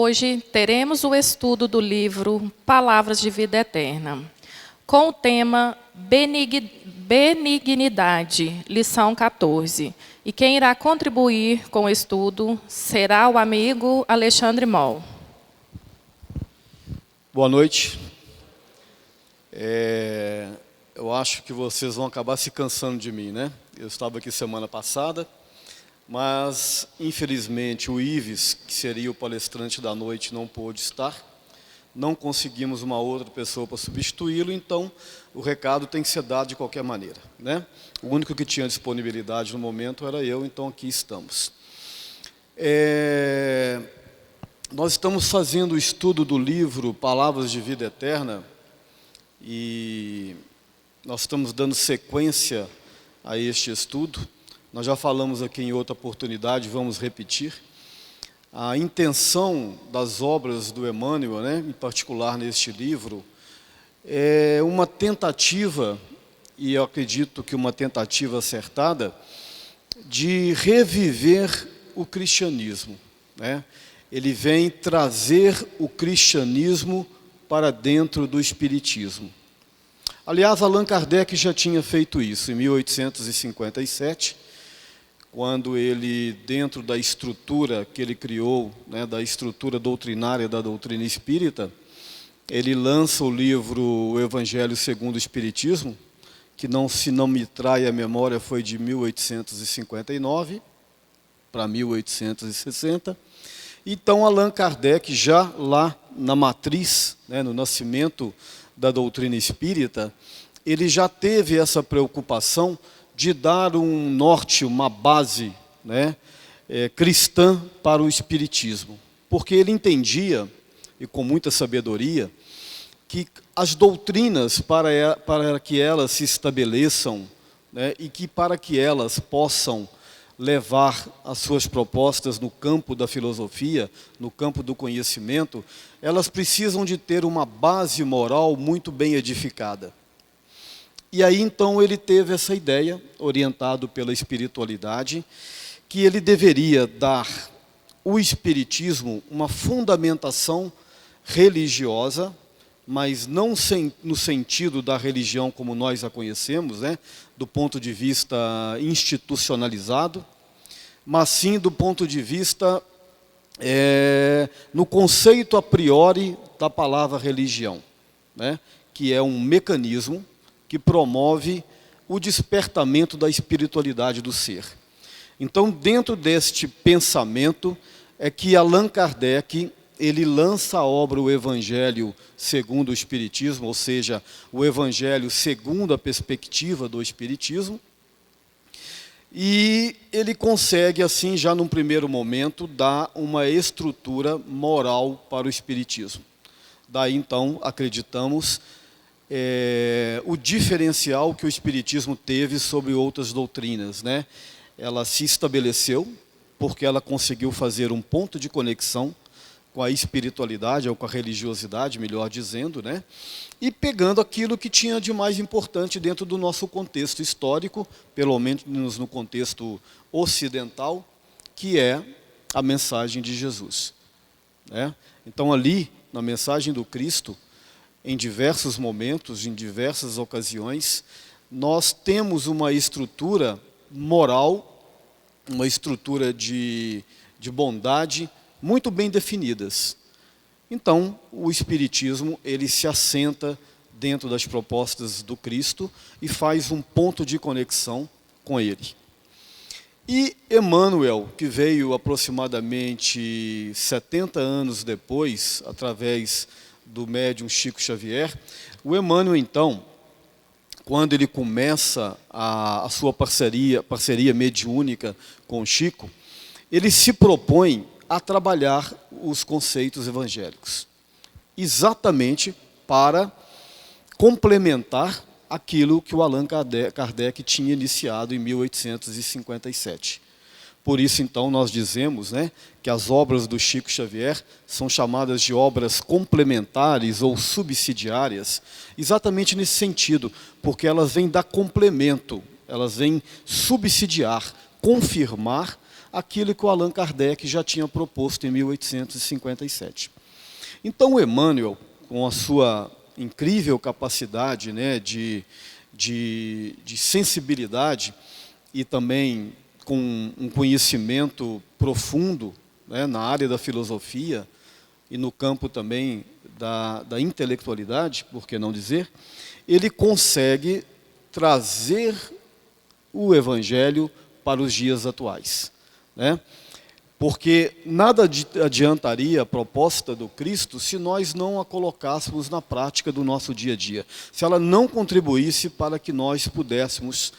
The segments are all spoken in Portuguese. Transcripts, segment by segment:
Hoje teremos o estudo do livro Palavras de Vida Eterna, com o tema Benignidade, lição 14. E quem irá contribuir com o estudo será o amigo Alexandre Moll. Boa noite. Eu acho que vocês vão acabar se cansando de mim, né? Eu estava aqui semana passada, mas infelizmente o Ives, que seria o palestrante da noite, não pôde estar. Não conseguimos uma outra pessoa para substituí-lo, então o recado tem que ser dado de qualquer maneira, né? O único que tinha disponibilidade no momento era eu, então aqui estamos. Nós estamos fazendo o estudo do livro Palavras de Vida Eterna e nós estamos dando sequência a este estudo. Nós já falamos aqui em outra oportunidade, vamos repetir. A intenção das obras do Emmanuel, né, em particular neste livro, é uma tentativa, e eu acredito que uma tentativa acertada, de reviver o cristianismo, né? Ele vem trazer o cristianismo para dentro do espiritismo. Aliás, Allan Kardec já tinha feito isso em 1857, quando ele, dentro da estrutura que ele criou, né, da estrutura doutrinária da doutrina espírita, ele lança o livro O Evangelho segundo o Espiritismo, que, se não me trai a memória, foi de 1859 para 1860. Então, Allan Kardec, já lá na matriz, né, no nascimento da doutrina espírita, ele já teve essa preocupação de dar um norte, uma base, né, cristã para o espiritismo. Porque ele entendia, e com muita sabedoria, que as doutrinas, para que elas se estabeleçam, né, e que para que elas possam levar as suas propostas no campo da filosofia, no campo do conhecimento, elas precisam de ter uma base moral muito bem edificada. E aí então ele teve essa ideia, orientado pela espiritualidade, que ele deveria dar o espiritismo uma fundamentação religiosa, mas não no sentido da religião como nós a conhecemos, né, do ponto de vista institucionalizado, mas sim do ponto de vista, no conceito a priori da palavra religião, né, que é um mecanismo que promove o despertamento da espiritualidade do ser. Então, dentro deste pensamento, é que Allan Kardec, ele lança a obra O Evangelho segundo o Espiritismo, ou seja, o Evangelho segundo a perspectiva do Espiritismo, e ele consegue, assim, já num primeiro momento, dar uma estrutura moral para o Espiritismo. Daí, então, acreditamos, o diferencial que o Espiritismo teve sobre outras doutrinas, né? Ela se estabeleceu porque ela conseguiu fazer um ponto de conexão com a espiritualidade, ou com a religiosidade, melhor dizendo, né? E pegando aquilo que tinha de mais importante dentro do nosso contexto histórico, pelo menos no contexto ocidental, que é a mensagem de Jesus, né? Então ali, na mensagem do Cristo, em diversos momentos, em diversas ocasiões, nós temos uma estrutura moral, uma estrutura de bondade muito bem definidas. Então, o Espiritismo, ele se assenta dentro das propostas do Cristo e faz um ponto de conexão com ele. E Emmanuel, que veio aproximadamente 70 anos depois, através do médium Chico Xavier, o Emmanuel, então, quando ele começa a sua parceria mediúnica com o Chico, ele se propõe a trabalhar os conceitos evangélicos, exatamente para complementar aquilo que o Allan Kardec tinha iniciado em 1857. Por isso, então, nós dizemos, né, que as obras do Chico Xavier são chamadas de obras complementares ou subsidiárias, exatamente nesse sentido, porque elas vêm dar complemento, elas vêm subsidiar, confirmar aquilo que o Allan Kardec já tinha proposto em 1857. Então, o Emmanuel, com a sua incrível capacidade, né, de sensibilidade e também com um conhecimento profundo, né, na área da filosofia e no campo também da intelectualidade, por que não dizer, ele consegue trazer o Evangelho para os dias atuais, né? Porque nada adiantaria a proposta do Cristo se nós não a colocássemos na prática do nosso dia a dia, se ela não contribuísse para que nós pudéssemos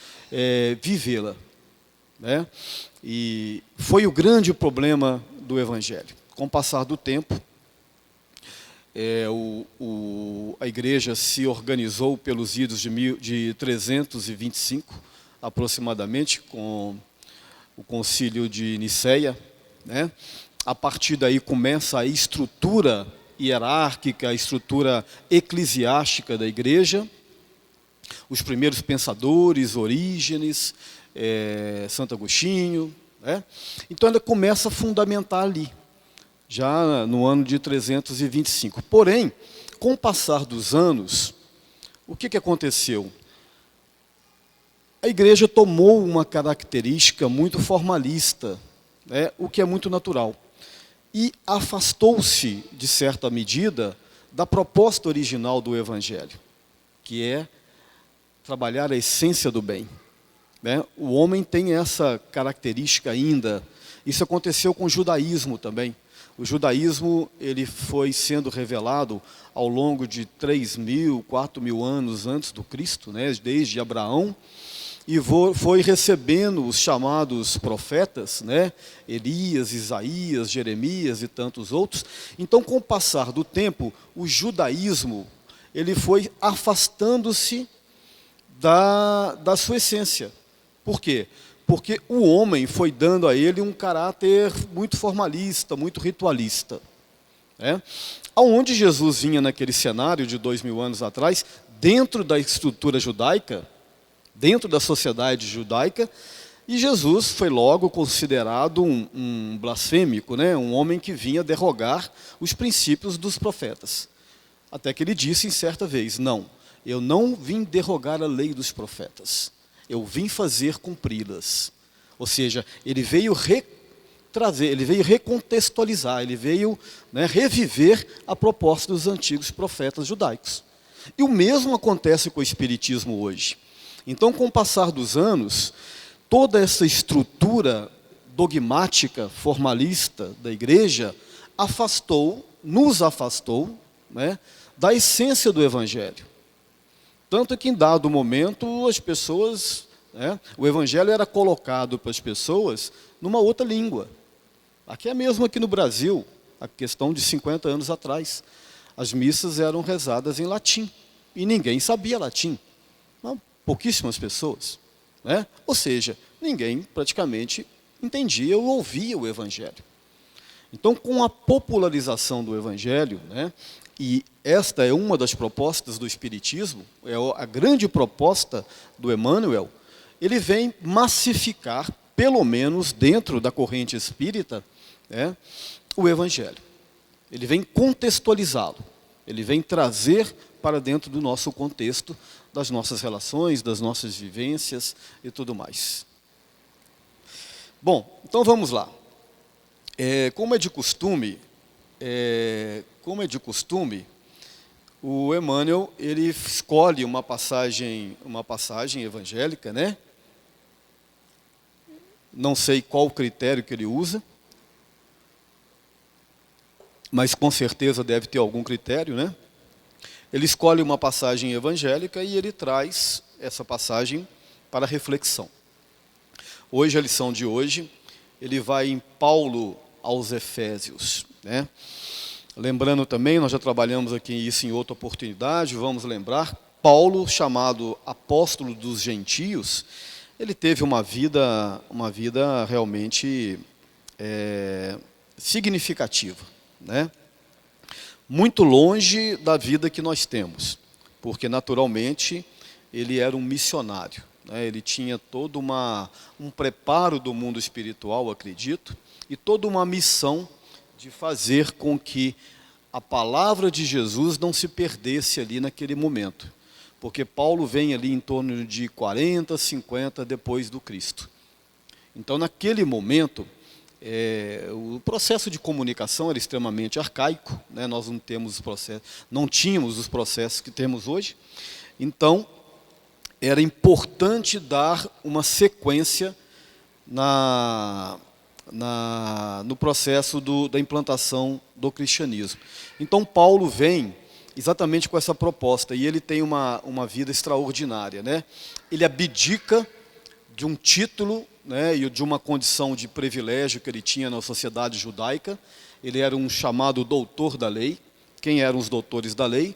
vivê-la, né? E foi o grande problema do Evangelho. Com o passar do tempo, a igreja se organizou pelos idos de 325, aproximadamente, com o concílio de Nicéia, né? A partir daí começa a estrutura hierárquica, a estrutura eclesiástica da igreja, os primeiros pensadores, Orígenes, Santo Agostinho, né? Então ela começa a fundamentar ali, já no ano de 325. Porém, com o passar dos anos, o que aconteceu? A igreja tomou uma característica muito formalista, né, o que é muito natural, e afastou-se, de certa medida, da proposta original do Evangelho, que é trabalhar a essência do bem, né? O homem tem essa característica ainda. Isso aconteceu com o judaísmo também. O judaísmo ele foi sendo revelado ao longo de 3.000, 4.000 anos antes do Cristo, né, desde Abraão, e foi recebendo os chamados profetas, né, Elias, Isaías, Jeremias e tantos outros. Então, com o passar do tempo, o judaísmo ele foi afastando-se da sua essência. Por quê? Porque o homem foi dando a ele um caráter muito formalista, muito ritualista, né? Aonde Jesus vinha naquele cenário de 2.000 anos atrás, dentro da estrutura judaica, dentro da sociedade judaica, e Jesus foi logo considerado um blasfêmico, né? Um homem que vinha derrogar os princípios dos profetas. Até que ele disse em certa vez, não, eu não vim derrogar a lei dos profetas, eu vim fazer cumpri-las. Ou seja, ele veio retrazer, ele veio recontextualizar, ele veio, né, reviver a proposta dos antigos profetas judaicos. E o mesmo acontece com o Espiritismo hoje. Então, com o passar dos anos, toda essa estrutura dogmática, formalista da igreja, nos afastou, né, da essência do Evangelho. Tanto que em dado momento as pessoas, né, o Evangelho era colocado para as pessoas numa outra língua. Aqui é mesmo aqui no Brasil, a questão de 50 anos atrás, as missas eram rezadas em latim e ninguém sabia latim. Pouquíssimas pessoas, né? Ou seja, ninguém praticamente entendia ou ouvia o Evangelho. Então, com a popularização do Evangelho, né, e esta é uma das propostas do Espiritismo, é a grande proposta do Emmanuel, ele vem massificar, pelo menos dentro da corrente espírita, né, o Evangelho. Ele vem contextualizá-lo, ele vem trazer para dentro do nosso contexto, das nossas relações, das nossas vivências e tudo mais. Bom, então vamos lá. Como é de costume, o Emmanuel ele escolhe uma passagem evangélica, né? Não sei qual o critério que ele usa, mas com certeza deve ter algum critério, né? Ele escolhe uma passagem evangélica e ele traz essa passagem para reflexão. Hoje, a lição de hoje, ele vai em Paulo aos Efésios, né? Lembrando também, nós já trabalhamos aqui isso em outra oportunidade, vamos lembrar, Paulo, chamado apóstolo dos gentios, ele teve uma vida realmente significativa, né? Muito longe da vida que nós temos, porque naturalmente ele era um missionário, né? Ele tinha todo um preparo do mundo espiritual, acredito, e toda uma missão de fazer com que a palavra de Jesus não se perdesse ali naquele momento. Porque Paulo vem ali em torno de 40, 50 depois do Cristo. Então, naquele momento, o processo de comunicação era extremamente arcaico, né? Nós não tínhamos os processos que temos hoje. Então, era importante dar uma sequência no processo da implantação do cristianismo. Então, Paulo vem exatamente com essa proposta, e ele tem uma vida extraordinária, né? Ele abdica de um título, né, e de uma condição de privilégio que ele tinha na sociedade judaica. Ele era um chamado doutor da lei. Quem eram os doutores da lei?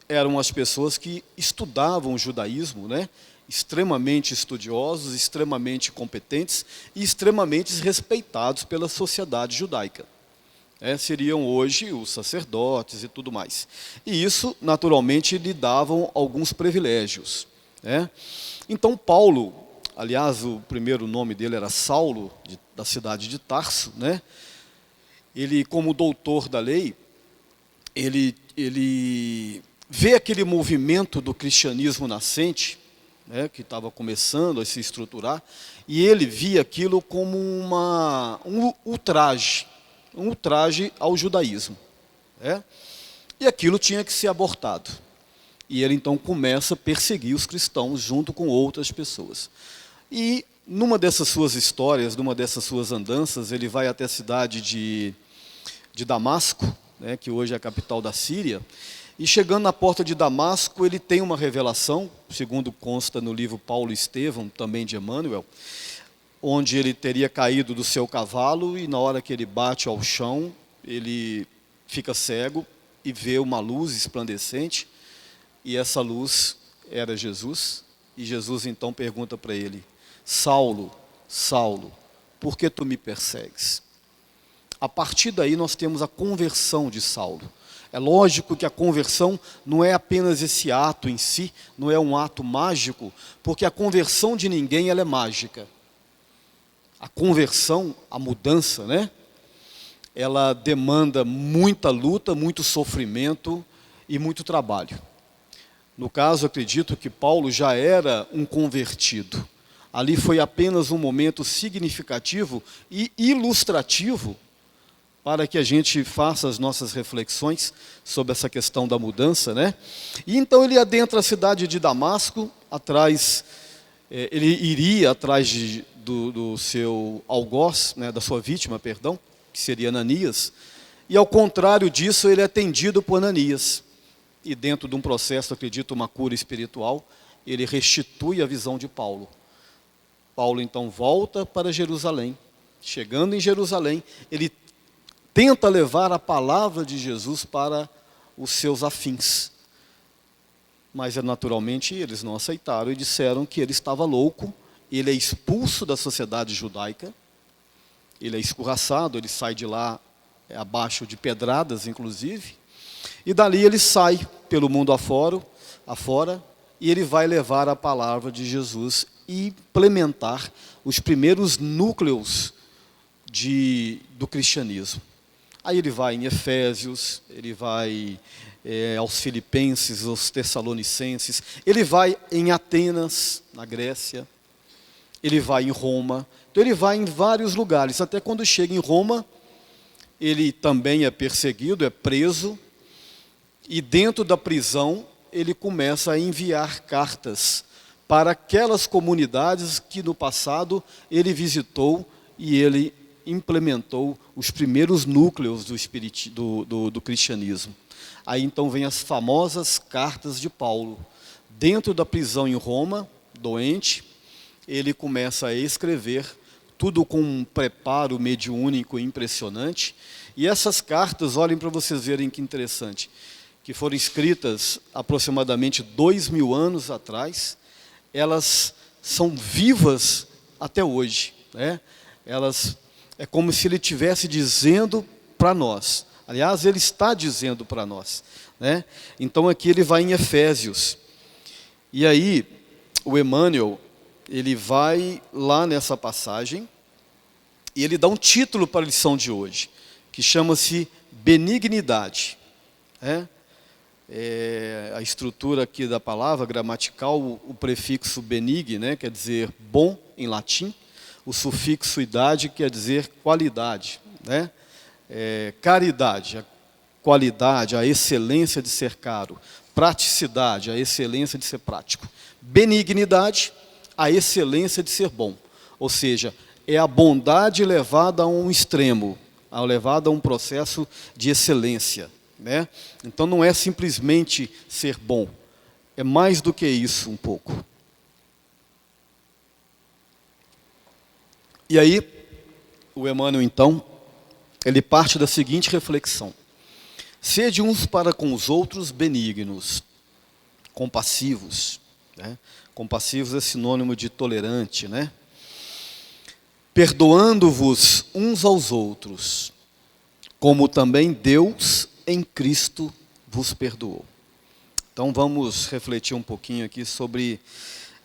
Eram as pessoas que estudavam o judaísmo, né? Extremamente estudiosos, extremamente competentes e extremamente respeitados pela sociedade judaica. Seriam hoje os sacerdotes e tudo mais. E isso, naturalmente, lhe davam alguns privilégios, né? Então, Paulo, aliás, o primeiro nome dele era Saulo, da cidade de Tarso, né? Ele, como doutor da lei, ele vê aquele movimento do cristianismo nascente, né, que estava começando a se estruturar, e ele via aquilo como um ultraje ao judaísmo, né? E aquilo tinha que ser abortado. E ele então começa a perseguir os cristãos junto com outras pessoas. E numa dessas suas histórias, numa dessas suas andanças, ele vai até a cidade de Damasco, né, que hoje é a capital da Síria, e chegando na porta de Damasco, ele tem uma revelação, segundo consta no livro Paulo e Estevão, também de Emmanuel, onde ele teria caído do seu cavalo e na hora que ele bate ao chão, ele fica cego e vê uma luz resplandecente, e essa luz era Jesus, e Jesus então pergunta para ele: Saulo, Saulo, por que tu me persegues? A partir daí nós temos a conversão de Saulo. É lógico que a conversão não é apenas esse ato em si, não é um ato mágico, porque a conversão de ninguém ela é mágica. A conversão, a mudança, né? Ela demanda muita luta, muito sofrimento e muito trabalho. No caso, acredito que Paulo já era um convertido. Ali foi apenas um momento significativo e ilustrativo para que a gente faça as nossas reflexões sobre essa questão da mudança, né? E então ele adentra a cidade de Damasco, ele iria atrás do seu algoz, né, da sua vítima, perdão, que seria Ananias, e ao contrário disso ele é atendido por Ananias. E dentro de um processo, acredito, uma cura espiritual, ele restitui a visão de Paulo. Paulo então volta para Jerusalém. Chegando em Jerusalém, ele tenta levar a palavra de Jesus para os seus afins. Mas naturalmente eles não aceitaram e disseram que ele estava louco. Ele é expulso da sociedade judaica, ele é escorraçado, ele sai de lá abaixo de pedradas, inclusive. E dali ele sai pelo mundo afora, e ele vai levar a palavra de Jesus e implementar os primeiros núcleos do cristianismo. Aí ele vai em Efésios, ele vai aos Filipenses, aos Tessalonicenses, ele vai em Atenas, na Grécia, ele vai em Roma, então ele vai em vários lugares, até quando chega em Roma, ele também é perseguido, é preso, e dentro da prisão ele começa a enviar cartas para aquelas comunidades que no passado ele visitou e ele implementou os primeiros núcleos do cristianismo. Aí então vem as famosas cartas de Paulo. Dentro da prisão em Roma, doente, ele começa a escrever, tudo com um preparo mediúnico impressionante. E essas cartas, olhem para vocês verem que interessante, que foram escritas aproximadamente 2000 anos atrás, elas são vivas até hoje, né? É como se ele estivesse dizendo para nós. Aliás, ele está dizendo para nós, né? Então aqui ele vai em Efésios. E aí, o Emmanuel, ele vai lá nessa passagem e ele dá um título para a lição de hoje, que chama-se benignidade. A estrutura aqui da palavra gramatical, o prefixo benig, né, quer dizer bom em latim, o sufixo idade quer dizer qualidade, né? Caridade, a qualidade, a excelência de ser caro, praticidade, a excelência de ser prático, benignidade, a excelência de ser bom, ou seja, é a bondade levada a um extremo, levada a um processo de excelência, né? Então não é simplesmente ser bom, é mais do que isso um pouco. E aí, o Emmanuel então, ele parte da seguinte reflexão: sede uns para com os outros benignos, compassivos, né? Compassivos é sinônimo de tolerante, né? Perdoando-vos uns aos outros, como também Deus em Cristo vos perdoou. Então vamos refletir um pouquinho aqui sobre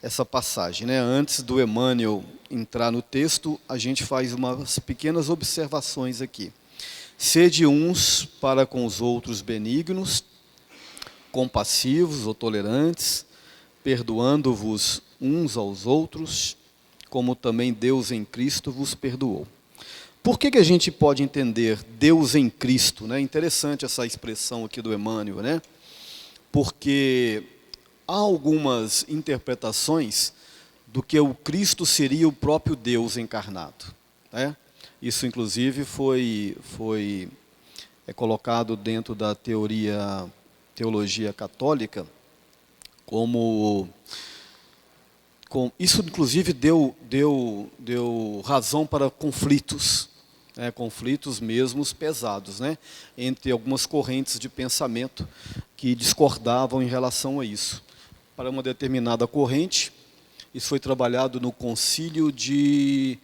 essa passagem, né? Antes do Emmanuel entrar no texto, a gente faz umas pequenas observações aqui. Sede uns para com os outros benignos, compassivos ou tolerantes, perdoando-vos uns aos outros, como também Deus em Cristo vos perdoou. Por que a gente pode entender Deus em Cristo, né? Interessante essa expressão aqui do Emmanuel, né? Porque há algumas interpretações do que o Cristo seria o próprio Deus encarnado, né? Isso, inclusive, foi colocado dentro da teologia católica isso, inclusive, deu razão para conflitos, né? Conflitos mesmos pesados, né? Entre algumas correntes de pensamento que discordavam em relação a isso. Para uma determinada corrente, isso foi trabalhado no concílio de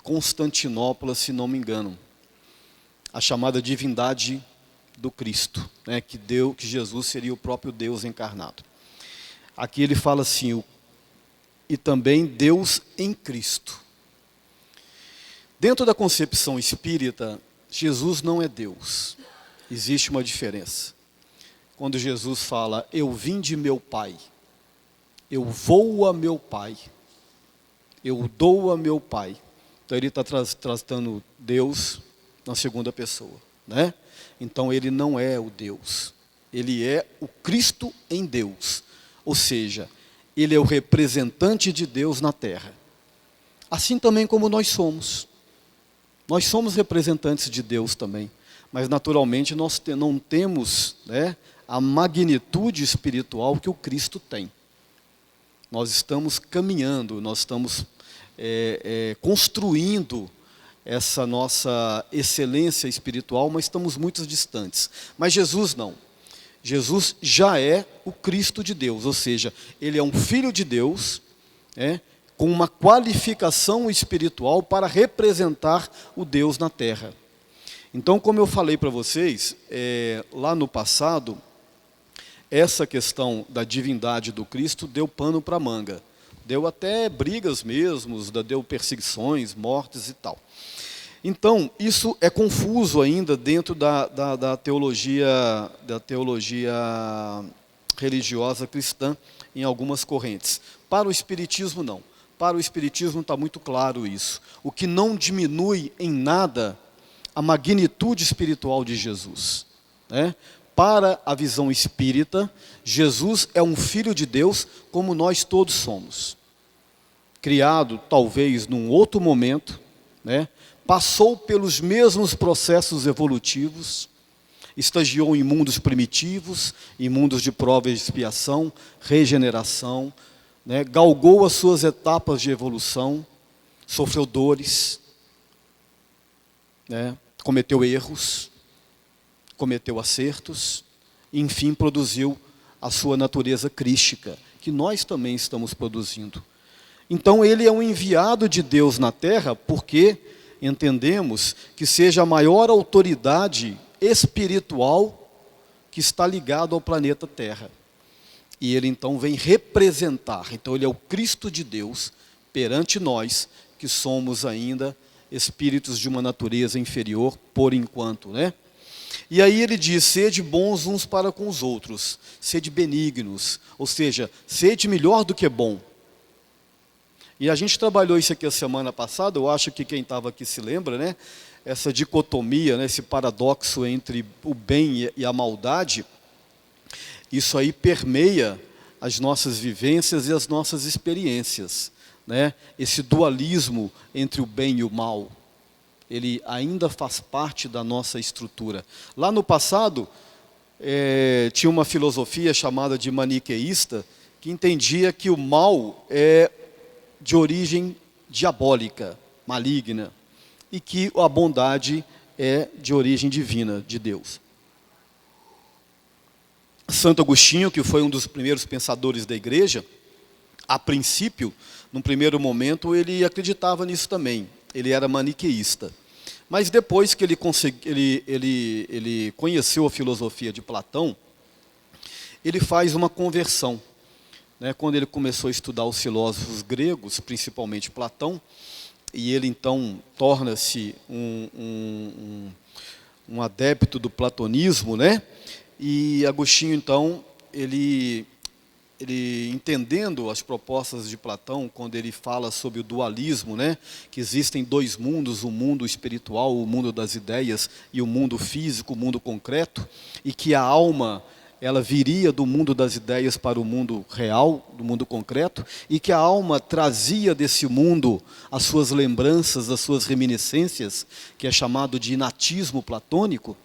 Constantinopla, se não me engano, a chamada divindade do Cristo, né, que Jesus seria o próprio Deus encarnado. Aqui ele fala assim, e também Deus em Cristo. Dentro da concepção espírita, Jesus não é Deus. Existe uma diferença. Quando Jesus fala, eu vim de meu Pai, eu vou a meu Pai, eu dou a meu Pai. Então ele está tratando Deus na segunda pessoa, né? Então ele não é o Deus, ele é o Cristo em Deus. Ou seja, ele é o representante de Deus na terra. Assim também como nós somos. Nós somos representantes de Deus também. Mas naturalmente nós não temos, né, a magnitude espiritual que o Cristo tem. Nós estamos caminhando, nós estamos construindo essa nossa excelência espiritual, mas estamos muito distantes. Mas Jesus não. Jesus já é o Cristo de Deus, ou seja, ele é um filho de Deus, com uma qualificação espiritual para representar o Deus na terra. Então, como eu falei para vocês, lá no passado, essa questão da divindade do Cristo deu pano para manga. Deu até brigas mesmo, deu perseguições, mortes e tal. Então, isso é confuso ainda dentro da teologia religiosa cristã em algumas correntes. Para o Espiritismo, não. Para o Espiritismo está muito claro isso. O que não diminui em nada a magnitude espiritual de Jesus, né? Para a visão espírita, Jesus é um filho de Deus como nós todos somos. Criado talvez num outro momento, né? Passou pelos mesmos processos evolutivos, estagiou em mundos primitivos, em mundos de prova e expiação, regeneração, né? Galgou as suas etapas de evolução, sofreu dores, né? Cometeu erros, cometeu acertos, e enfim produziu a sua natureza crística, que nós também estamos produzindo. Então ele é um enviado de Deus na terra, porque entendemos que seja a maior autoridade espiritual que está ligado ao planeta Terra. E ele então vem representar. Então ele é o Cristo de Deus perante nós, que somos ainda espíritos de uma natureza inferior por enquanto, né? E aí ele diz, sede bons uns para com os outros, sede benignos, ou seja, sede melhor do que bom. E a gente trabalhou isso aqui a semana passada, eu acho que quem estava aqui se lembra, né? Essa dicotomia, né? Esse paradoxo entre o bem e a maldade, isso aí permeia as nossas vivências e as nossas experiências, né? Esse dualismo entre o bem e o mal, ele ainda faz parte da nossa estrutura. Lá no passado, tinha uma filosofia chamada de maniqueísta, que entendia que o mal é de origem diabólica, maligna, e que a bondade é de origem divina, de Deus. Santo Agostinho, que foi um dos primeiros pensadores da igreja, a princípio, num primeiro momento, ele acreditava nisso também. Ele era maniqueísta. Mas depois que ele conheceu a filosofia de Platão, ele faz uma conversão. Né? Quando ele começou a estudar os filósofos gregos, principalmente Platão, e ele então torna-se um adepto do platonismo, né? E Agostinho, então, ele entendendo as propostas de Platão, quando ele fala sobre o dualismo, né? Que existem dois mundos, o mundo espiritual, o mundo das ideias, e o mundo físico, o mundo concreto, e que a alma, ela viria do mundo das ideias para o mundo real, do mundo concreto, e que a alma trazia desse mundo as suas lembranças, as suas reminiscências, que é chamado de inatismo platônico.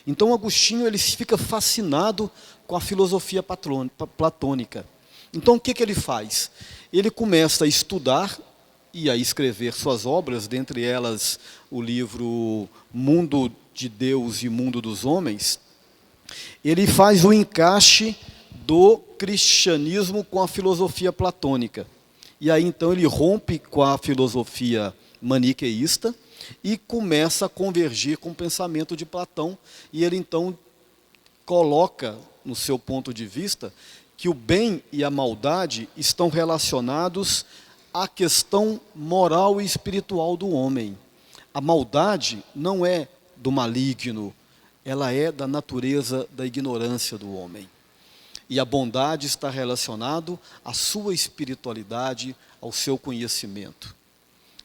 Então Agostinho ele fica fascinado com a filosofia platônica. Então o que ele faz? Ele começa a estudar e a escrever suas obras, dentre elas o livro Mundo de Deus e Mundo dos Homens. Ele faz o encaixe do cristianismo com a filosofia platônica. E aí então ele rompe com a filosofia maniqueísta e começa a convergir com o pensamento de Platão, e ele então coloca, no seu ponto de vista, que o bem e a maldade estão relacionados à questão moral e espiritual do homem. A maldade não é do maligno, ela é da natureza da ignorância do homem. E a bondade está relacionado à sua espiritualidade, ao seu conhecimento.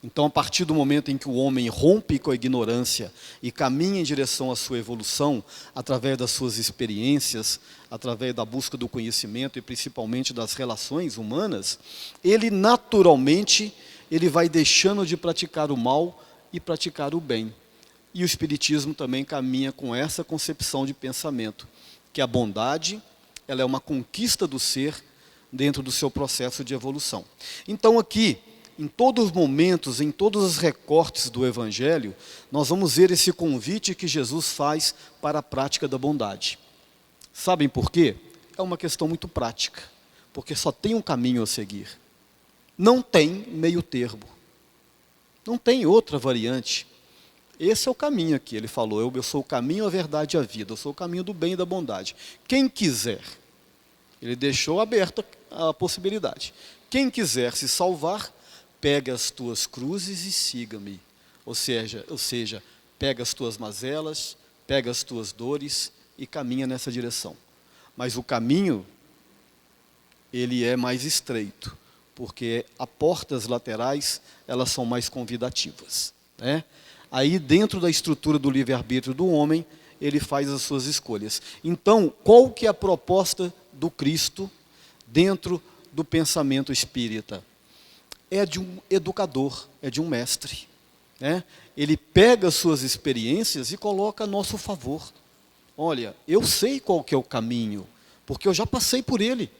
Então, a partir do momento em que o homem rompe com a ignorância e caminha em direção à sua evolução, através das suas experiências, através da busca do conhecimento e principalmente das relações humanas, ele naturalmente vai deixando de praticar o mal e praticar o bem. E o Espiritismo também caminha com essa concepção de pensamento, que a bondade ela é uma conquista do ser dentro do seu processo de evolução. Então aqui, em todos os momentos, em todos os recortes do Evangelho, nós vamos ver esse convite que Jesus faz para a prática da bondade. Sabem por quê? É uma questão muito prática, porque só tem um caminho a seguir. Não tem meio termo. Não tem outra variante. Esse é o caminho aqui, ele falou, eu sou o caminho, a verdade e a vida, eu sou o caminho do bem e da bondade. Quem quiser, ele deixou aberta a possibilidade. Quem quiser se salvar, pega as tuas cruzes e siga-me. Ou seja, pega as tuas mazelas, pega as tuas dores e caminha nessa direção. Mas o caminho, ele é mais estreito, porque as portas laterais, elas são mais convidativas, né? Aí, dentro da estrutura do livre-arbítrio do homem, ele faz as suas escolhas. Então, qual que é a proposta do Cristo dentro do pensamento espírita? É de um educador, é de um mestre, né? Ele pega as suas experiências e coloca a nosso favor. Olha, eu sei qual que é o caminho, porque eu já passei por ele.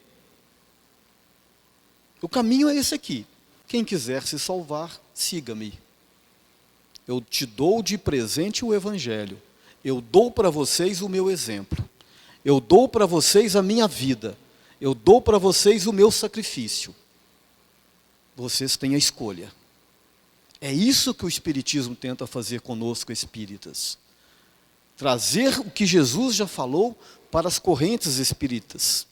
O caminho é esse aqui. Quem quiser se salvar, siga-me. Eu te dou de presente o Evangelho. Eu dou para vocês o meu exemplo. Eu dou para vocês a minha vida. Eu dou para vocês o meu sacrifício. Vocês têm a escolha. É isso que o Espiritismo tenta fazer conosco, espíritas. Trazer o que Jesus já falou para as correntes espíritas.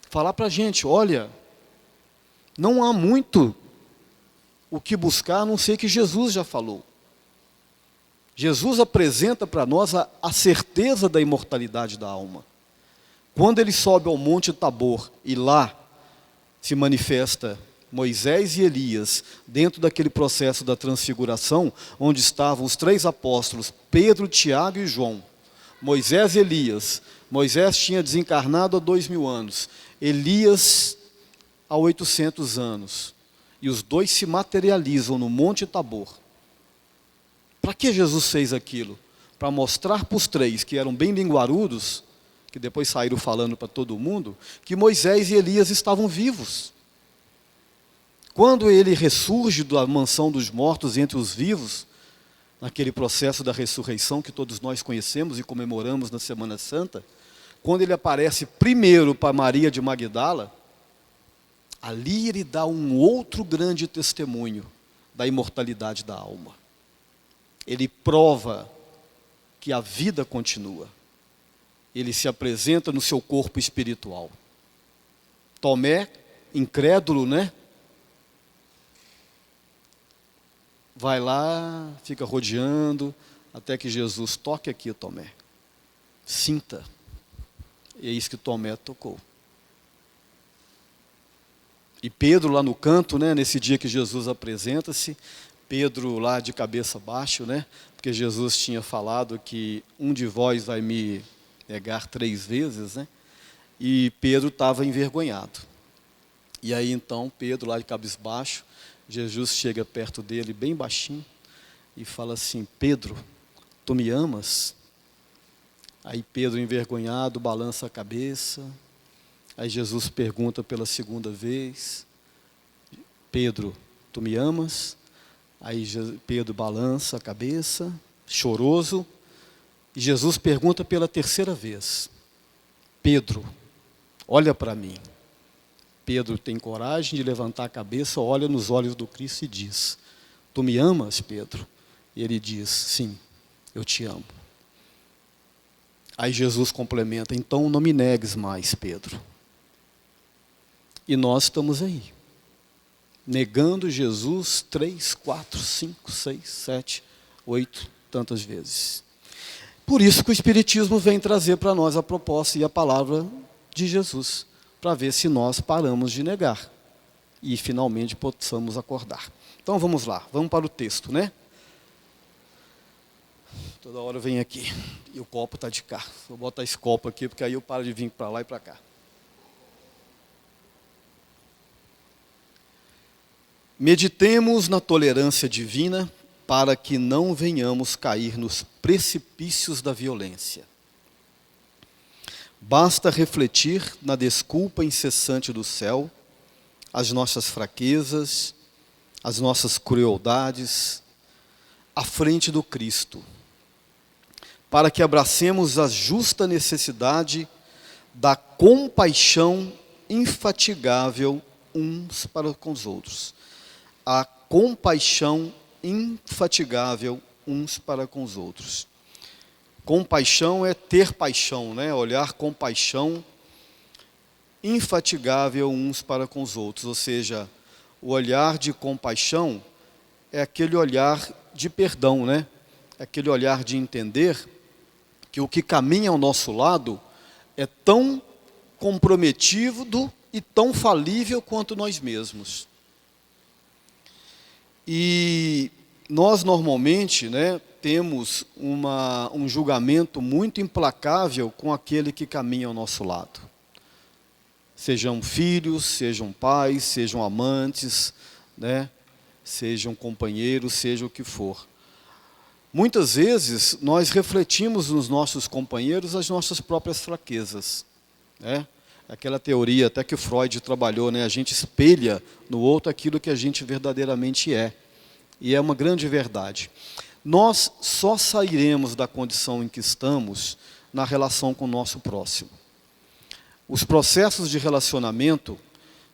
Falar para a gente, olha, não há muito o que buscar, a não ser que Jesus já falou. Jesus apresenta para nós a certeza da imortalidade da alma. Quando ele sobe ao Monte Tabor e lá se manifesta Moisés e Elias, dentro daquele processo da transfiguração, onde estavam os 3 apóstolos, Pedro, Tiago e João. Moisés e Elias. Moisés tinha desencarnado há 2000 anos. Elias há 800 anos. E os dois se materializam no Monte Tabor. Para que Jesus fez aquilo? Para mostrar para os 3, que eram bem linguarudos, que depois saíram falando para todo mundo, que Moisés e Elias estavam vivos. Quando ele ressurge da mansão dos mortos entre os vivos, naquele processo da ressurreição que todos nós conhecemos e comemoramos na Semana Santa, quando ele aparece primeiro para Maria de Magdala, ali ele dá um outro grande testemunho da imortalidade da alma. Ele prova que a vida continua. Ele se apresenta no seu corpo espiritual. Tomé, incrédulo, vai lá, fica rodeando, até que Jesus toque aqui, Tomé. Sinta. E é isso que Tomé tocou. E Pedro lá no canto, nesse dia que Jesus apresenta-se, Pedro lá de cabeça baixa, porque Jesus tinha falado que um de vós vai me negar 3 vezes, e Pedro estava envergonhado. E aí então Pedro lá de cabisbaixo, Jesus chega perto dele bem baixinho e fala assim, Pedro, tu me amas? Aí Pedro envergonhado balança a cabeça. Aí Jesus pergunta pela 2ª vez, Pedro, tu me amas? Aí Pedro balança a cabeça, choroso. E Jesus pergunta pela 3ª vez, Pedro, olha para mim. Pedro tem coragem de levantar a cabeça, olha nos olhos do Cristo e diz, tu me amas, Pedro? E ele diz, sim, eu te amo. Aí Jesus complementa, então não me negues mais, Pedro. E nós estamos aí, negando Jesus 3, 4, 5, 6, 7, 8, tantas vezes. Por isso que o Espiritismo vem trazer para nós a proposta e a palavra de Jesus, para ver se nós paramos de negar e finalmente possamos acordar. Então vamos lá, vamos para o texto, Toda hora vem aqui e o copo está de cá. Vou botar esse copo aqui porque aí eu paro de vir para lá e para cá. Meditemos na tolerância divina para que não venhamos cair nos precipícios da violência. Basta refletir na desculpa incessante do céu, as nossas fraquezas, as nossas crueldades, à frente do Cristo, para que abracemos a justa necessidade da compaixão infatigável uns para com os outros. A compaixão infatigável uns para com os outros. Compaixão é ter paixão, olhar com paixão infatigável uns para com os outros. Ou seja, o olhar de compaixão é aquele olhar de perdão, aquele olhar de entender que o que caminha ao nosso lado é tão comprometido e tão falível quanto nós mesmos. E nós normalmente, temos um julgamento muito implacável com aquele que caminha ao nosso lado. Sejam filhos, sejam pais, sejam amantes, sejam companheiros, seja o que for. Muitas vezes nós refletimos nos nossos companheiros as nossas próprias fraquezas. Aquela teoria até que Freud trabalhou, a gente espelha no outro aquilo que a gente verdadeiramente é. E é uma grande verdade. Nós só sairemos da condição em que estamos na relação com o nosso próximo. Os processos de relacionamento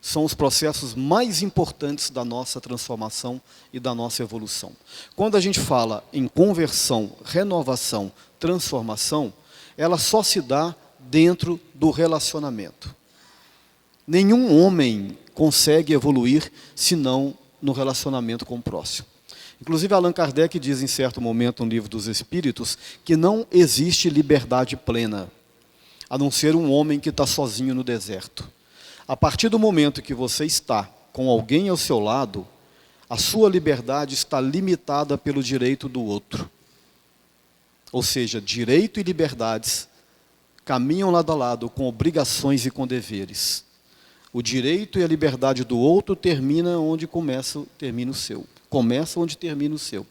são os processos mais importantes da nossa transformação e da nossa evolução. Quando a gente fala em conversão, renovação, transformação, ela só se dá dentro do relacionamento. Nenhum homem consegue evoluir senão no relacionamento com o próximo. Inclusive, Allan Kardec diz em certo momento no Livro dos Espíritos que não existe liberdade plena, a não ser um homem que está sozinho no deserto. A partir do momento que você está com alguém ao seu lado, a sua liberdade está limitada pelo direito do outro. Ou seja, direito e liberdades caminham lado a lado, com obrigações e com deveres. O direito e a liberdade do outro termina onde termina o seu. Começa onde termina o seu.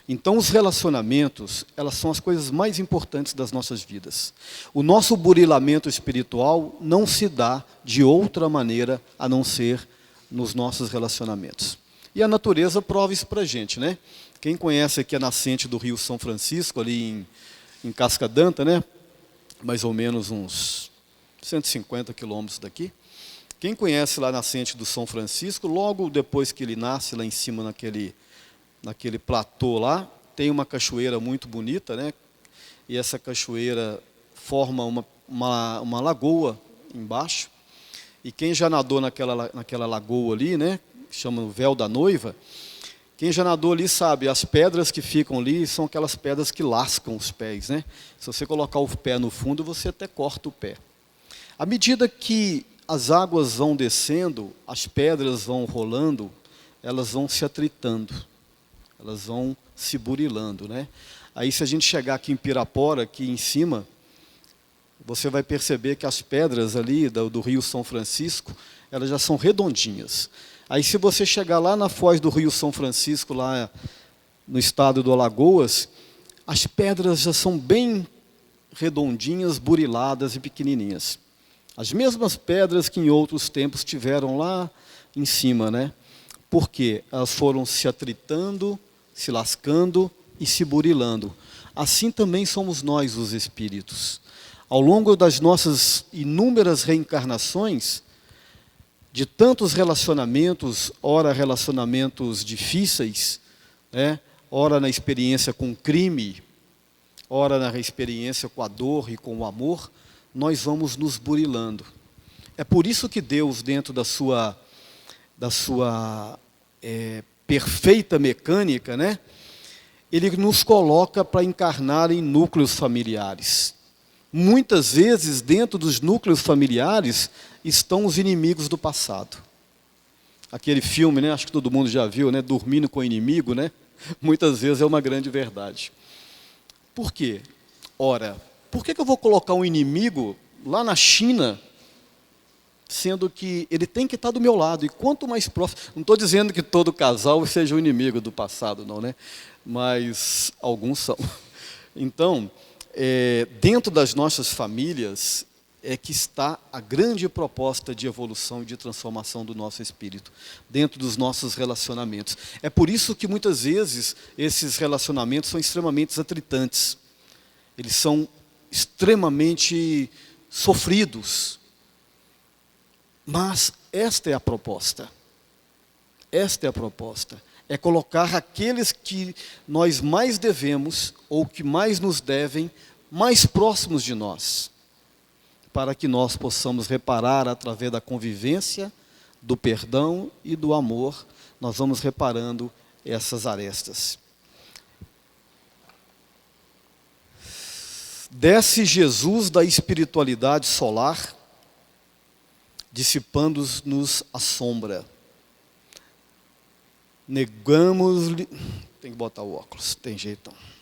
Então, os relacionamentos, elas são as coisas mais importantes das nossas vidas. O nosso burilamento espiritual não se dá de outra maneira a não ser nos nossos relacionamentos. E a natureza prova isso para a gente, né? Quem conhece aqui a nascente do Rio São Francisco, ali em Cascadanta, né? Mais ou menos uns 150 quilômetros daqui. Quem conhece lá a nascente do São Francisco, logo depois que ele nasce, lá em cima naquele platô lá, tem uma cachoeira muito bonita, né? E essa cachoeira forma uma lagoa embaixo. E quem já nadou naquela lagoa ali, né? Chama o Véu da Noiva. Quem já nadou ali sabe, as pedras que ficam ali são aquelas pedras que lascam os pés, né? Se você colocar o pé no fundo, você até corta o pé. À medida que as águas vão descendo, as pedras vão rolando, elas vão se atritando, elas vão se burilando, né? Aí se a gente chegar aqui em Pirapora, aqui em cima, você vai perceber que as pedras ali do Rio São Francisco, elas já são redondinhas. Aí se você chegar lá na foz do Rio São Francisco, lá no estado do Alagoas, as pedras já são bem redondinhas, buriladas e pequenininhas. As mesmas pedras que em outros tempos tiveram lá em cima, né? Porque elas foram se atritando, se lascando e se burilando. Assim também somos nós, os espíritos. Ao longo das nossas inúmeras reencarnações, de tantos relacionamentos, ora relacionamentos difíceis, né? Ora na experiência com o crime, ora na experiência com a dor e com o amor, nós vamos nos burilando. É por isso que Deus, dentro da sua perfeita mecânica, né? Ele nos coloca para encarnar em núcleos familiares. Muitas vezes, dentro dos núcleos familiares, estão os inimigos do passado. Aquele filme, né? Acho que todo mundo já viu, né? Dormindo com o inimigo, né? Muitas vezes é uma grande verdade. Por quê? Ora, por que eu vou colocar um inimigo lá na China, sendo que ele tem que estar do meu lado? E quanto mais próximo... Não estou dizendo que todo casal seja o inimigo do passado, não, né? Mas alguns são. Então, dentro das nossas famílias é que está a grande proposta de evolução e de transformação do nosso espírito, dentro dos nossos relacionamentos. É por isso que muitas vezes esses relacionamentos são extremamente atritantes. Eles são extremamente sofridos. Mas esta é a proposta. Esta é a proposta. É colocar aqueles que nós mais devemos, ou que mais nos devem, mais próximos de nós, para que nós possamos reparar através da convivência, do perdão e do amor, nós vamos reparando essas arestas. Desce Jesus da espiritualidade solar, dissipando-nos a sombra. Negamos-lhe... Tem que botar o óculos, tem jeito não.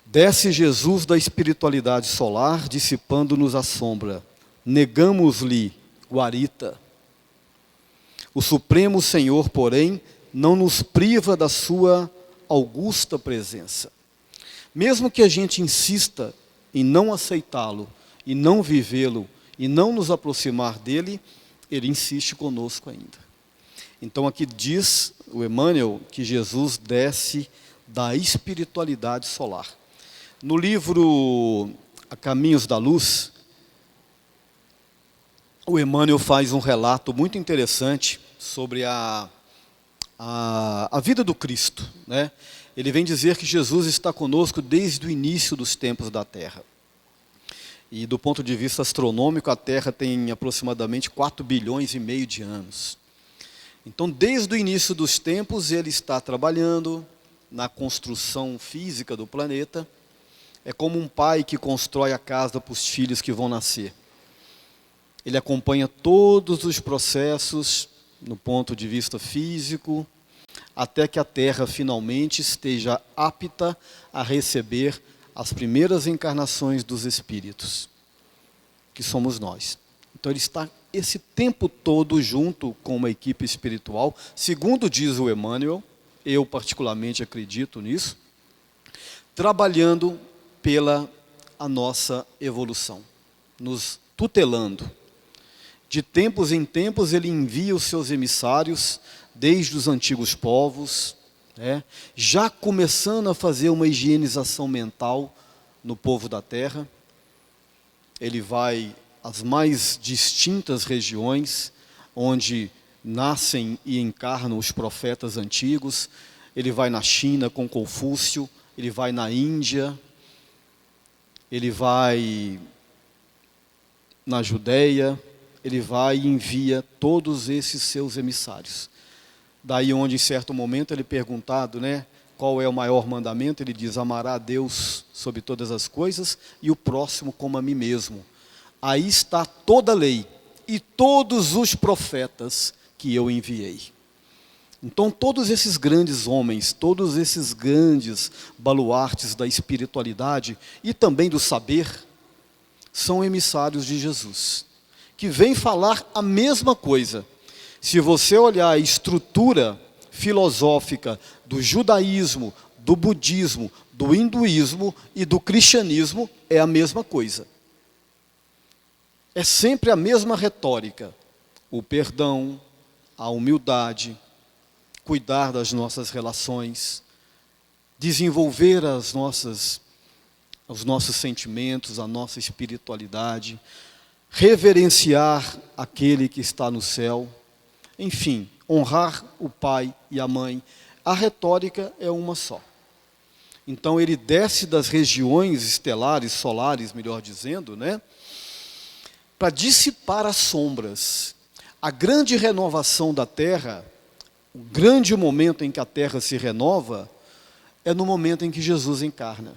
Desce Jesus da espiritualidade solar, dissipando-nos a sombra. Negamos-lhe guarita. O Supremo Senhor, porém, não nos priva da sua augusta presença. Mesmo que a gente insista em não aceitá-lo, e não vivê-lo, e não nos aproximar dele, ele insiste conosco ainda. Então aqui diz o Emmanuel que Jesus desce da espiritualidade solar. No livro A Caminhos da Luz, o Emmanuel faz um relato muito interessante sobre a vida do Cristo, né? Ele vem dizer que Jesus está conosco desde o início dos tempos da Terra. E do ponto de vista astronômico, a Terra tem aproximadamente 4 bilhões e meio de anos. Então, desde o início dos tempos, ele está trabalhando na construção física do planeta. É como um pai que constrói a casa para os filhos que vão nascer. Ele acompanha todos os processos no ponto de vista físico, até que a Terra finalmente esteja apta a receber as primeiras encarnações dos espíritos, que somos nós. Então ele está esse tempo todo junto com uma equipe espiritual, segundo diz o Emmanuel, eu particularmente acredito nisso, trabalhando pela a nossa evolução, nos tutelando. De tempos em tempos ele envia os seus emissários, desde os antigos povos, já começando a fazer uma higienização mental no povo da terra. Ele vai às mais distintas regiões, onde nascem e encarnam os profetas antigos. Ele vai na China com Confúcio, ele vai na Índia, ele vai na Judeia, ele vai e envia todos esses seus emissários. Daí onde, em certo momento, ele é perguntado, qual é o maior mandamento, ele diz, amará a Deus sobre todas as coisas e o próximo como a mim mesmo. Aí está toda a lei e todos os profetas que eu enviei. Então, todos esses grandes homens, todos esses grandes baluartes da espiritualidade e também do saber, são emissários de Jesus, que vêm falar a mesma coisa. Se você olhar a estrutura filosófica do judaísmo, do budismo, do hinduísmo e do cristianismo, é a mesma coisa. É sempre a mesma retórica. O perdão, a humildade, cuidar das nossas relações, desenvolver os nossos sentimentos, a nossa espiritualidade, reverenciar aquele que está no céu, enfim, honrar o pai e a mãe. A retórica é uma só. Então ele desce das regiões estelares, solares, melhor dizendo, para dissipar as sombras. A grande renovação da Terra, o grande momento em que a Terra se renova, é no momento em que Jesus encarna.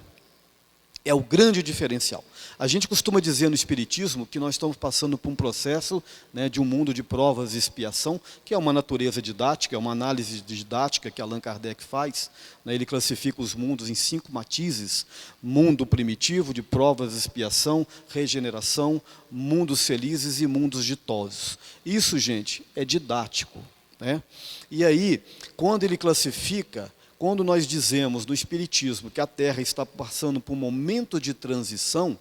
É o grande diferencial. A gente costuma dizer no Espiritismo que nós estamos passando por um processo de um mundo de provas e expiação, que é uma natureza didática, é uma análise didática que Allan Kardec faz. Ele classifica os mundos em 5 matizes: mundo primitivo, de provas e expiação, regeneração, mundos felizes e mundos ditosos. Isso, gente, é didático. E aí, quando ele classifica, quando nós dizemos no Espiritismo que a Terra está passando por um momento de transição,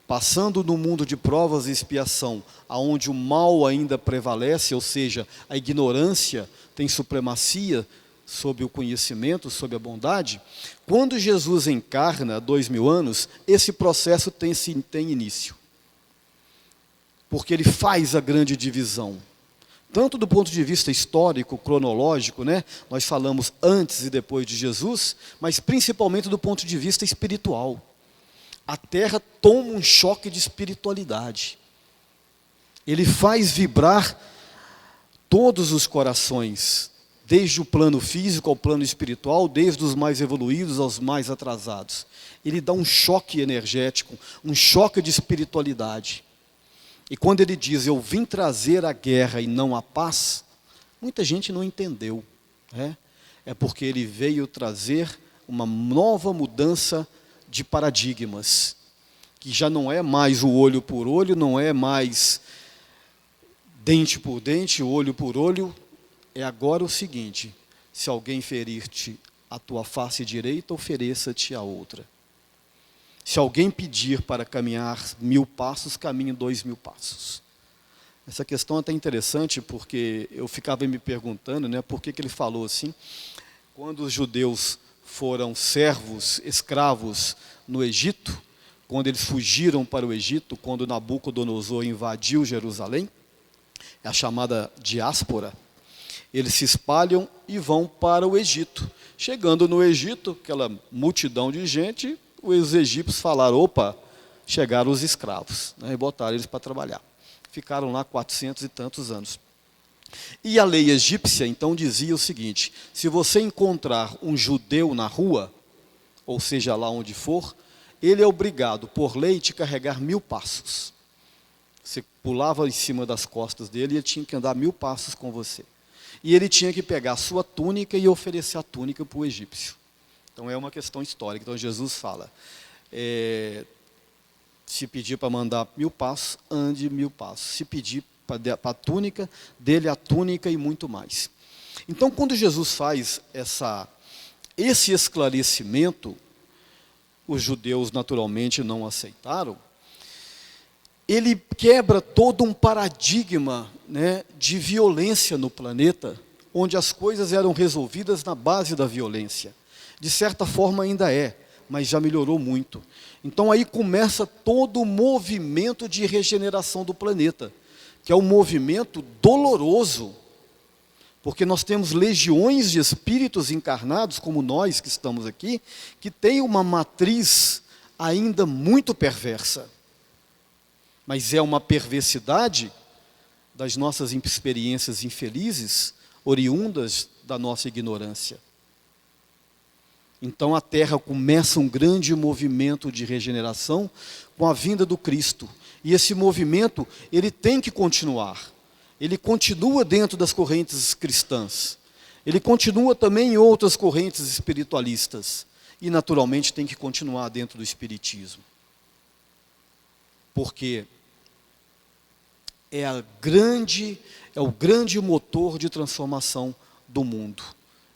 passando no mundo de provas e expiação, onde o mal ainda prevalece, ou seja, a ignorância tem supremacia sobre o conhecimento, sobre a bondade, quando Jesus encarna há 2000 anos, esse processo tem início. Porque ele faz a grande divisão. Tanto do ponto de vista histórico, cronológico, nós falamos antes e depois de Jesus, mas principalmente do ponto de vista espiritual. A Terra toma um choque de espiritualidade. Ele faz vibrar todos os corações, desde o plano físico ao plano espiritual, desde os mais evoluídos aos mais atrasados. Ele dá um choque energético, um choque de espiritualidade. E quando ele diz, eu vim trazer a guerra e não a paz, muita gente não entendeu. É porque ele veio trazer uma nova mudança de paradigmas, que já não é mais o olho por olho, não é mais dente por dente, olho por olho. É agora o seguinte: se alguém ferir-te a tua face direita, ofereça-te a outra. Se alguém pedir para caminhar 1000 passos, caminhe 2000 passos. Essa questão é até interessante, porque eu ficava me perguntando, por que ele falou assim. Quando os judeus foram servos, escravos no Egito, quando eles fugiram para o Egito, quando Nabucodonosor invadiu Jerusalém, é a chamada diáspora, eles se espalham e vão para o Egito. Chegando no Egito, aquela multidão de gente, os egípcios falaram, opa, chegaram os escravos, né, e botaram eles para trabalhar. Ficaram lá 400 e tantos anos. E a lei egípcia, então, dizia o seguinte: se você encontrar um judeu na rua, ou seja, lá onde for, ele é obrigado, por lei, te carregar 1000 passos. Você pulava em cima das costas dele e ele tinha que andar 1000 passos com você. E ele tinha que pegar a sua túnica e oferecer a túnica para o egípcio. Então é uma questão histórica. Então Jesus fala, se pedir para mandar 1000 passos, ande 1000 passos. Se pedir para a túnica, dele a túnica e muito mais. Então quando Jesus faz esse esclarecimento, os judeus naturalmente não aceitaram, ele quebra todo um paradigma, né, de violência no planeta, onde as coisas eram resolvidas na base da violência. De certa forma ainda é, mas já melhorou muito. Então aí começa todo o movimento de regeneração do planeta, que é um movimento doloroso, porque nós temos legiões de espíritos encarnados, como nós que estamos aqui, que têm uma matriz ainda muito perversa. Mas é uma perversidade das nossas experiências infelizes, oriundas da nossa ignorância. Então a Terra começa um grande movimento de regeneração com a vinda do Cristo. E esse movimento, ele tem que continuar. Ele continua dentro das correntes cristãs. Ele continua também em outras correntes espiritualistas. E naturalmente tem que continuar dentro do espiritismo. Porque é o grande motor de transformação do mundo,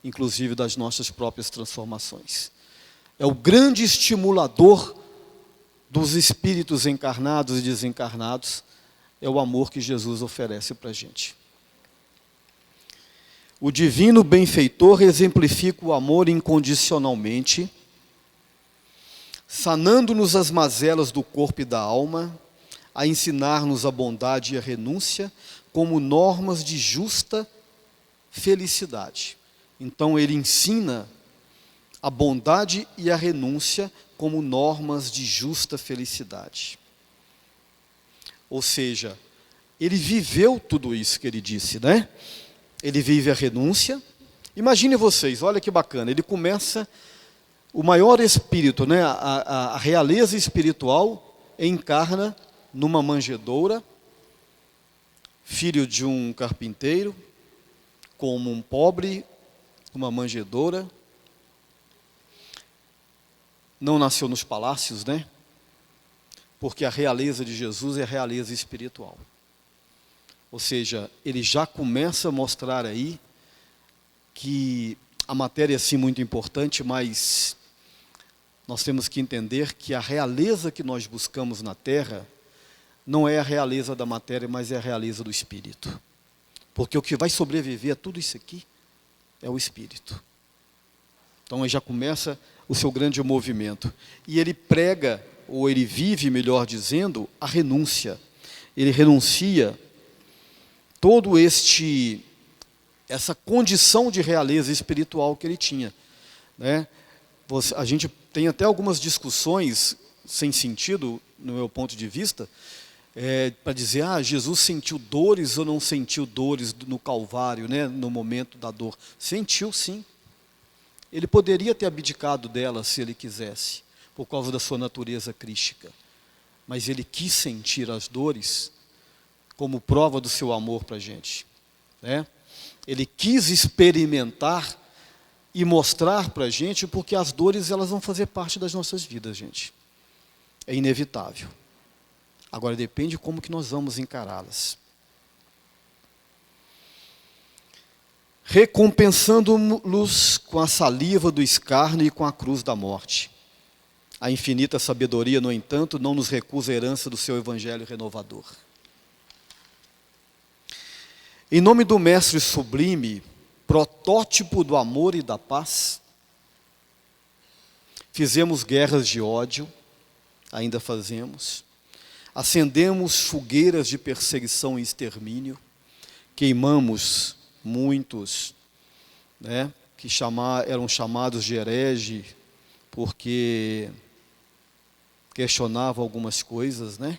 inclusive das nossas próprias transformações. É o grande estimulador dos espíritos encarnados e desencarnados, é o amor que Jesus oferece para a gente. O divino benfeitor exemplifica o amor incondicionalmente, sanando-nos as mazelas do corpo e da alma, a ensinar-nos a bondade e a renúncia como normas de justa felicidade. Então ele ensina a bondade e a renúncia como normas de justa felicidade. Ou seja, ele viveu tudo isso que ele disse, né? Ele vive a renúncia. Imagine vocês, olha que bacana, ele começa, o maior espírito, né? A realeza espiritual encarna numa manjedoura, filho de um carpinteiro, como um pobre, uma manjedoura. Não nasceu nos palácios, né? Porque a realeza de Jesus é a realeza espiritual. Ou seja, ele já começa a mostrar aí que a matéria é sim muito importante, mas nós temos que entender que a realeza que nós buscamos na Terra não é a realeza da matéria, mas é a realeza do espírito. Porque o que vai sobreviver a tudo isso aqui é o espírito. Então aí já começa o seu grande movimento. E ele prega, ou ele vive, melhor dizendo, a renúncia. Ele renuncia todo essa condição de realeza espiritual que ele tinha, né? A gente tem até algumas discussões sem sentido, no meu ponto de vista, para dizer, Jesus sentiu dores ou não sentiu dores no Calvário, né, no momento da dor. Sentiu sim. Ele poderia ter abdicado dela se ele quisesse, por causa da sua natureza crística. Mas ele quis sentir as dores como prova do seu amor para a gente, né? Ele quis experimentar e mostrar para a gente, porque as dores elas vão fazer parte das nossas vidas, gente. É inevitável. Agora depende como que nós vamos encará-las. Recompensando-los com a saliva do escárnio e com a cruz da morte. A infinita sabedoria, no entanto, não nos recusa a herança do seu evangelho renovador. Em nome do Mestre sublime, protótipo do amor e da paz, fizemos guerras de ódio, ainda fazemos, acendemos fogueiras de perseguição e extermínio, queimamos muitos, né, que eram chamados de herege, porque questionava algumas coisas, né?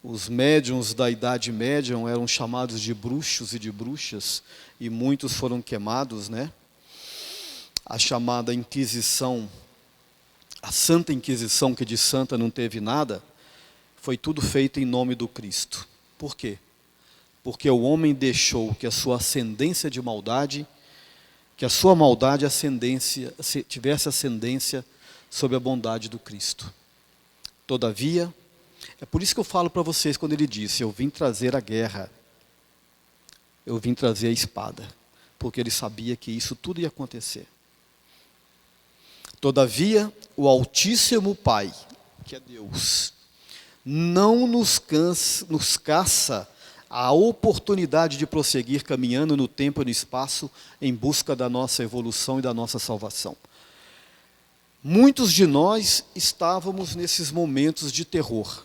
Os médiuns da Idade Média eram chamados de bruxos e de bruxas, e muitos foram queimados, né? A chamada Inquisição, a Santa Inquisição, que de santa não teve nada, foi tudo feito em nome do Cristo. Por quê? Porque o homem deixou que a sua ascendência de maldade, que a sua maldade tivesse ascendência sobre a bondade do Cristo. Todavia, é por isso que eu falo para vocês quando ele disse, eu vim trazer a guerra, eu vim trazer a espada, porque ele sabia que isso tudo ia acontecer. Todavia, o Altíssimo Pai, que é Deus, não nos caça a oportunidade de prosseguir caminhando no tempo e no espaço em busca da nossa evolução e da nossa salvação. Muitos de nós estávamos nesses momentos de terror.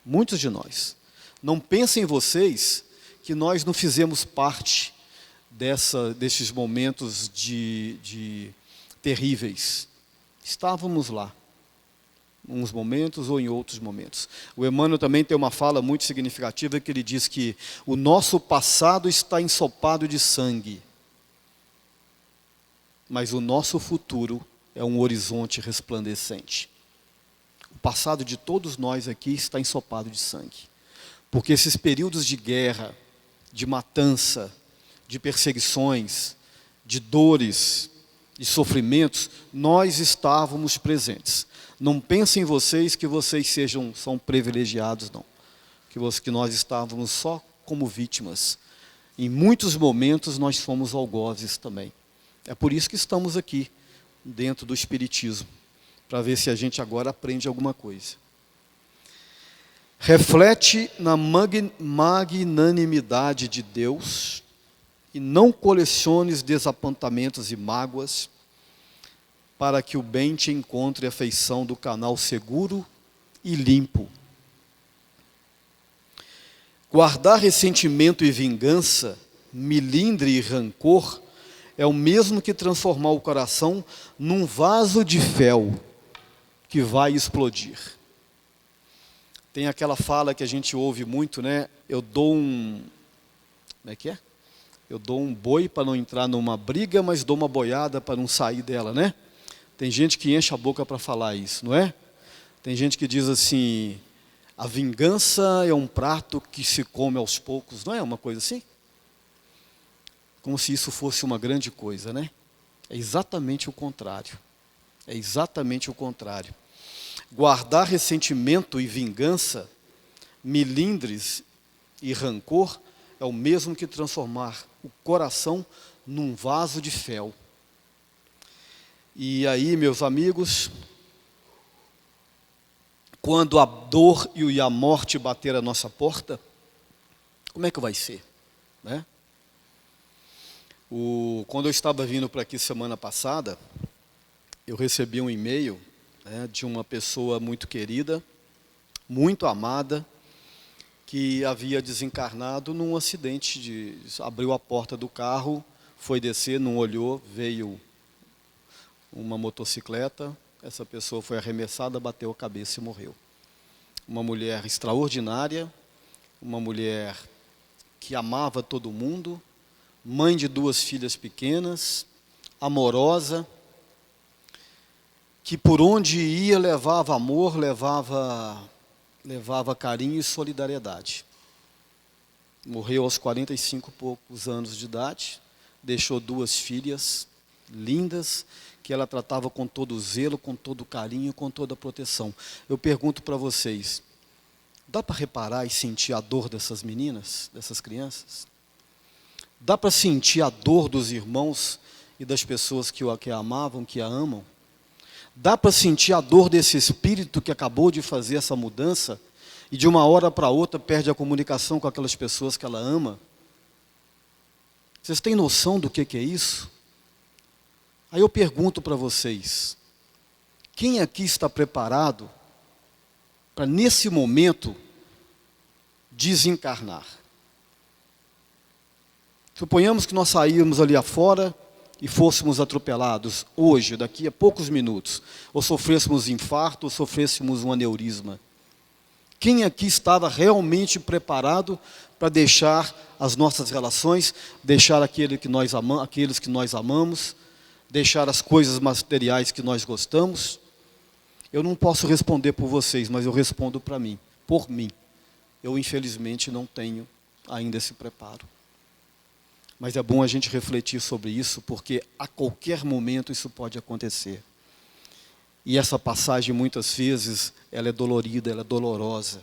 Muitos de nós. Não pensem vocês que nós não fizemos parte desses momentos de terríveis. Estávamos lá. Uns momentos ou em outros momentos. O Emmanuel também tem uma fala muito significativa que ele diz que o nosso passado está ensopado de sangue, mas o nosso futuro é um horizonte resplandecente. O passado de todos nós aqui está ensopado de sangue, porque esses períodos de guerra, de matança, de perseguições, de dores, de sofrimentos, nós estávamos presentes. Não pensem vocês que vocês são privilegiados, não. Que nós estávamos só como vítimas. Em muitos momentos nós fomos algozes também. É por isso que estamos aqui, dentro do Espiritismo, para ver se a gente agora aprende alguma coisa. Reflete na magnanimidade de Deus e não coleciones desapontamentos e mágoas, para que o bem te encontre a feição do canal seguro e limpo. Guardar ressentimento e vingança, milindre e rancor, é o mesmo que transformar o coração num vaso de fel que vai explodir. Tem aquela fala que a gente ouve muito, né? Eu dou um boi para não entrar numa briga, mas dou uma boiada para não sair dela, né? Tem gente que enche a boca para falar isso, não é? Tem gente que diz assim, a vingança é um prato que se come aos poucos, não é uma coisa assim? Como se isso fosse uma grande coisa, né? É exatamente o contrário. É exatamente o contrário. Guardar ressentimento e vingança, milindres e rancor, é o mesmo que transformar o coração num vaso de fel. E aí, meus amigos, quando a dor e a morte bater a nossa porta, como é que vai ser? Né? Quando eu estava vindo para aqui semana passada, eu recebi um e-mail, né, de uma pessoa muito querida, muito amada, que havia desencarnado num acidente, abriu a porta do carro, foi descer, não olhou, veio uma motocicleta, essa pessoa foi arremessada, bateu a cabeça e morreu. Uma mulher extraordinária, uma mulher que amava todo mundo, mãe de 2 filhas pequenas, amorosa, que por onde ia levava amor, levava carinho e solidariedade. Morreu aos 45 e poucos anos de idade, deixou 2 filhas lindas, que ela tratava com todo zelo, com todo carinho, com toda proteção. Eu pergunto para vocês, dá para reparar e sentir a dor dessas meninas, dessas crianças? Dá para sentir a dor dos irmãos e das pessoas que a amavam, que a amam? Dá para sentir a dor desse espírito que acabou de fazer essa mudança e de uma hora para outra perde a comunicação com aquelas pessoas que ela ama? Vocês têm noção do que é isso? Aí eu pergunto para vocês, quem aqui está preparado para nesse momento desencarnar? Suponhamos que nós saímos ali afora e fôssemos atropelados hoje, daqui a poucos minutos, ou sofrêssemos infarto, ou sofrêssemos um aneurisma, quem aqui estava realmente preparado para deixar as nossas relações, deixar aqueles que nós amamos, deixar as coisas materiais que nós gostamos? Eu não posso responder por vocês, mas eu respondo para mim, por mim. Eu, infelizmente, não tenho ainda esse preparo. Mas é bom a gente refletir sobre isso, porque a qualquer momento isso pode acontecer. E essa passagem, muitas vezes, ela é dolorida, ela é dolorosa.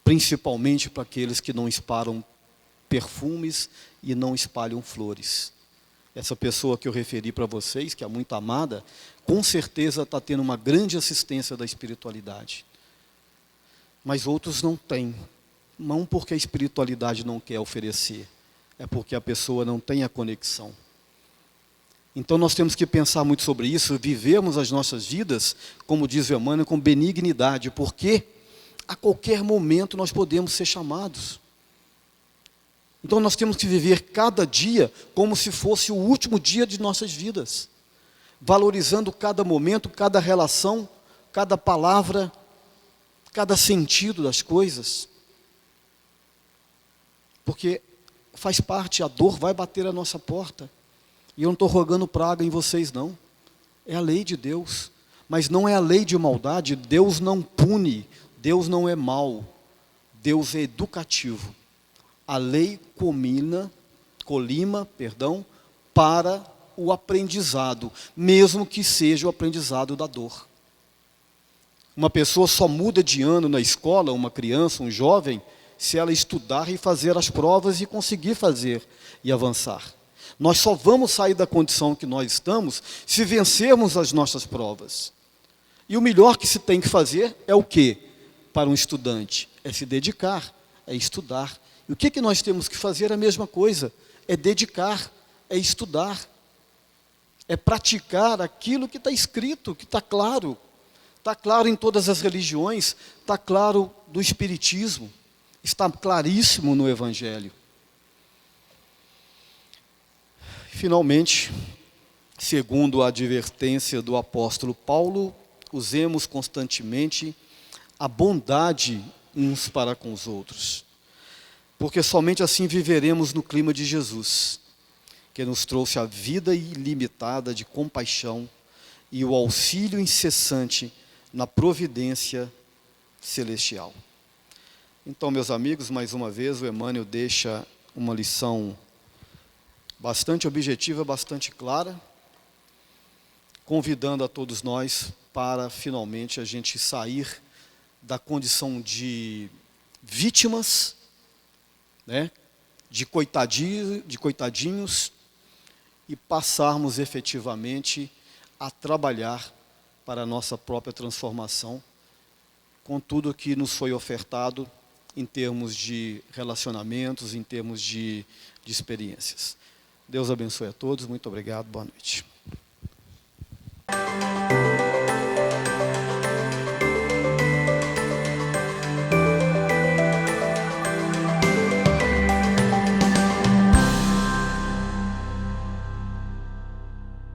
Principalmente para aqueles que não espalham perfumes e não espalham flores. Essa pessoa que eu referi para vocês, que é muito amada, com certeza está tendo uma grande assistência da espiritualidade. Mas outros não têm. Não porque a espiritualidade não quer oferecer, é porque a pessoa não tem a conexão. Então nós temos que pensar muito sobre isso, vivermos as nossas vidas, como diz o Emmanuel, com benignidade, porque a qualquer momento nós podemos ser chamados. Então nós temos que viver cada dia como se fosse o último dia de nossas vidas, valorizando cada momento, cada relação, cada palavra, cada sentido das coisas. Porque faz parte, a dor vai bater a nossa porta. E eu não estou rogando praga em vocês, não. É a lei de Deus. Mas não é a lei de maldade. Deus não pune. Deus não é mau. Deus é educativo. A lei colima, para o aprendizado, mesmo que seja o aprendizado da dor. Uma pessoa só muda de ano na escola, uma criança, um jovem, se ela estudar e fazer as provas e conseguir fazer e avançar. Nós só vamos sair da condição que nós estamos se vencermos as nossas provas. E o melhor que se tem que fazer é o quê? Para um estudante, é se dedicar, é estudar. E o que nós temos que fazer? A mesma coisa, é dedicar, é estudar, é praticar aquilo que está escrito, que está claro em todas as religiões, está claro do Espiritismo, está claríssimo no Evangelho. Finalmente, segundo a advertência do apóstolo Paulo, usemos constantemente a bondade uns para com os outros, porque somente assim viveremos no clima de Jesus, que nos trouxe a vida ilimitada de compaixão e o auxílio incessante na providência celestial. Então, meus amigos, mais uma vez, o Emmanuel deixa uma lição bastante objetiva, bastante clara, convidando a todos nós para, finalmente, a gente sair da condição de vítimas, de coitadinhos, e passarmos efetivamente a trabalhar para a nossa própria transformação, com tudo que nos foi ofertado em termos de relacionamentos, em termos de experiências. Deus abençoe a todos, muito obrigado, boa noite.